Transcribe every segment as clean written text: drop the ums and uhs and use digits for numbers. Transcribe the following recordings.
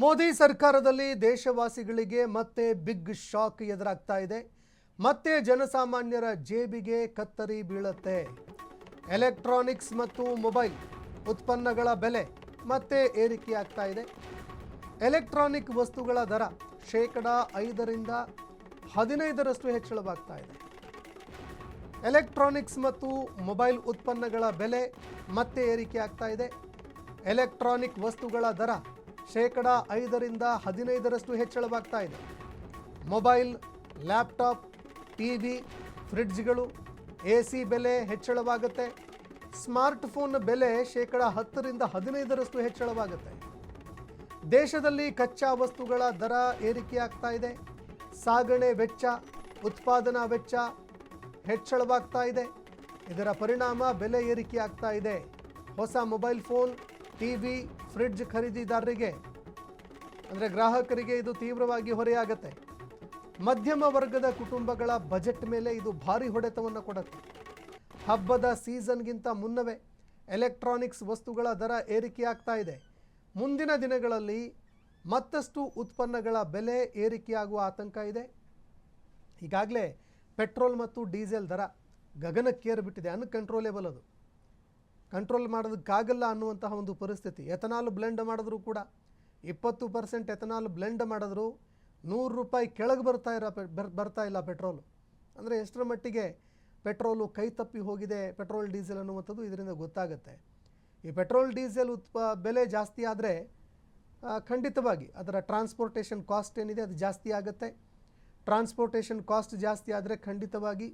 ಮೋದಿ ಸರ್ಕಾರದಲ್ಲಿ ದೇಶವಾಸಿಗಳಿಗೆ ಮತ್ತೆ ಬಿಗ್ ಶಾಕ್ ಎದುರಾಗ್ತಾ ಇದೆ. ಮತ್ತೆ ಜನಸಾಮಾನ್ಯರ ಜೇಬಿಗೆ ಕತ್ತರಿ ಬೀಳುತ್ತೆ. ಎಲೆಕ್ಟ್ರಾನಿಕ್ಸ್ ಮತ್ತು ಮೊಬೈಲ್ ಉತ್ಪನ್ನಗಳ ಬೆಲೆ ಮತ್ತೆ ಏರಿಕೆಯಾಗ್ತಾ ಇದೆ. ಎಲೆಕ್ಟ್ರಾನಿಕ್ ವಸ್ತುಗಳ ದರ 5% 15% ಹೆಚ್ಚಳವಾಗ್ತಾ ಇದೆ. ಎಲೆಕ್ಟ್ರಾನಿಕ್ಸ್ ಮತ್ತು ಮೊಬೈಲ್ ಉತ್ಪನ್ನಗಳ ಬೆಲೆ ಮತ್ತೆ ಏರಿಕೆಯಾಗ್ತಾ ಇದೆ. ಎಲೆಕ್ಟ್ರಾನಿಕ್ ವಸ್ತುಗಳ ದರ 5% 15% ಹೆಚ್ಚಳವಾಗ್ತಾ ಇದೆ. ಮೊಬೈಲ್, ಲ್ಯಾಪ್ಟಾಪ್, ಟಿವಿ, ಫ್ರಿಡ್ಜ್ಗಳು, AC ಬೆಲೆ ಹೆಚ್ಚಳವಾಗುತ್ತೆ. ಸ್ಮಾರ್ಟ್ಫೋನ್ ಬೆಲೆ 10% 15% ಹೆಚ್ಚಳವಾಗುತ್ತೆ. ದೇಶದಲ್ಲಿ ಕಚ್ಚಾ ವಸ್ತುಗಳ ದರ ಏರಿಕೆಯಾಗ್ತಾ ಇದೆ. ಸಾಗಣೆ ವೆಚ್ಚ, ಉತ್ಪಾದನಾ ವೆಚ್ಚ ಹೆಚ್ಚಳವಾಗ್ತಾ ಇದೆ. ಇದರ ಪರಿಣಾಮ ಬೆಲೆ ಏರಿಕೆಯಾಗ್ತಾ ಇದೆ. ಹೊಸ ಮೊಬೈಲ್ ಫೋನ್, ಟಿವಿ, ಫ್ರಿಡ್ಜ್ ಖರೀದಿದಾರರಿಗೆ ಅಂದರೆ ಗ್ರಾಹಕರಿಗೆ ಇದು ತೀವ್ರವಾಗಿ ಹೊರೆಯಾಗುತ್ತೆ. ಮಧ್ಯಮ ವರ್ಗದ ಕುಟುಂಬಗಳ ಬಜೆಟ್ ಮೇಲೆ ಇದು ಭಾರಿ ಹೊಡೆತವನ್ನು ಕೊಡುತ್ತೆ. ಹಬ್ಬದ ಸೀಸನ್ಗಿಂತ ಮುನ್ನವೇ ಎಲೆಕ್ಟ್ರಾನಿಕ್ಸ್ ವಸ್ತುಗಳ ದರ ಏರಿಕೆಯಾಗ್ತಾ ಇದೆ. ಮುಂದಿನ ದಿನಗಳಲ್ಲಿ ಮತ್ತಷ್ಟು ಉತ್ಪನ್ನಗಳ ಬೆಲೆ ಏರಿಕೆಯಾಗುವ ಆತಂಕ ಇದೆ. ಈಗಾಗಲೇ ಪೆಟ್ರೋಲ್ ಮತ್ತು ಡೀಸೆಲ್ ದರ ಗಗನಕ್ಕೇರಿಬಿಟ್ಟಿದೆ. ಅನ್ಕಂಟ್ರೋಲೇಬಲ್, ಅದು ಕಂಟ್ರೋಲ್ ಮಾಡೋದಕ್ಕಾಗಲ್ಲ ಅನ್ನುವಂತಹ ಒಂದು ಪರಿಸ್ಥಿತಿ. ಎಥನಾಲ್ ಬ್ಲೆಂಡ್ ಮಾಡಿದ್ರೂ ಕೂಡ 20% ಎಥನಾಲ್ ಬ್ಲೆಂಡ್ ಮಾಡಿದ್ರು ₹100 ಕೆಳಗೆ ಬರ್ತಾ ಇಲ್ಲ ಪೆಟ್ರೋಲು. ಅಂದರೆ ಎಷ್ಟರ ಮಟ್ಟಿಗೆ ಪೆಟ್ರೋಲು ಕೈ ತಪ್ಪಿ ಹೋಗಿದೆ ಪೆಟ್ರೋಲ್ ಡೀಸೆಲ್ ಅನ್ನುವಂಥದ್ದು ಇದರಿಂದ ಗೊತ್ತಾಗುತ್ತೆ. ಈ ಪೆಟ್ರೋಲ್ ಡೀಸೆಲ್ ಬೆಲೆ ಜಾಸ್ತಿ ಆದರೆ ಖಂಡಿತವಾಗಿ ಅದರ ಟ್ರಾನ್ಸ್ಪೋರ್ಟೇಷನ್ ಕಾಸ್ಟ್ ಏನಿದೆ ಅದು ಜಾಸ್ತಿ ಆಗುತ್ತೆ. ಟ್ರಾನ್ಸ್ಪೋರ್ಟೇಷನ್ ಕಾಸ್ಟ್ ಜಾಸ್ತಿ ಆದರೆ ಖಂಡಿತವಾಗಿ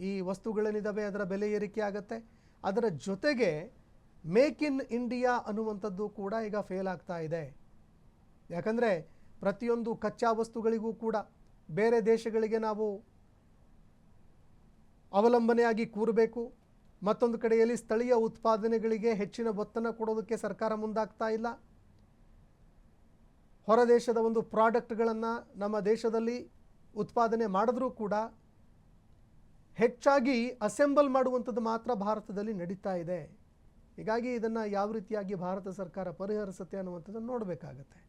ಈ ವಸ್ತುಗಳೇನಿದ್ದಾವೆ ಅದರ ಬೆಲೆ ಏರಿಕೆ ಆಗುತ್ತೆ. ಅದರ ಜೊತೆಗೆ ಮೇಕ್ ಇನ್ ಇಂಡಿಯಾ ಅನ್ನುವಂಥದ್ದು ಕೂಡ ಈಗ ಫೇಲ್ ಆಗ್ತಾ ಇದೆ. ಯಾಕಂದರೆ ಪ್ರತಿಯೊಂದು ಕಚ್ಚಾ ವಸ್ತುಗಳಿಗೂ ಕೂಡ ಬೇರೆ ದೇಶಗಳಿಗೆ ನಾವು ಅವಲಂಬನೆಯಾಗಿ ಕೂರಬೇಕು. ಮತ್ತೊಂದು ಕಡೆಯಲ್ಲಿ ಸ್ಥಳೀಯ ಉತ್ಪಾದನೆಗಳಿಗೆ ಹೆಚ್ಚಿನ ಒತ್ತನ್ನು ಕೊಡೋದಕ್ಕೆ ಸರ್ಕಾರ ಮುಂದಾಗ್ತಾ ಇಲ್ಲ. ಹೊರ ದೇಶದ ಒಂದು ಪ್ರಾಡಕ್ಟ್ಗಳನ್ನು ನಮ್ಮ ದೇಶದಲ್ಲಿ ಉತ್ಪಾದನೆ ಮಾಡಿದ್ರೂ ಕೂಡ ಹೆಚ್ಚಾಗಿ ಅಸೆಂಬಲ್ ಮಾಡುವಂಥದ್ದು ಮಾತ್ರ ಭಾರತದಲ್ಲಿ ನಡೀತಾ ಇದೆ. ಹೀಗಾಗಿ ಇದನ್ನು ಯಾವ ರೀತಿಯಾಗಿ ಭಾರತ ಸರ್ಕಾರ ಪರಿಹರಿಸುತ್ತೆ ಅನ್ನುವಂಥದ್ದನ್ನು ನೋಡಬೇಕಾಗತ್ತೆ.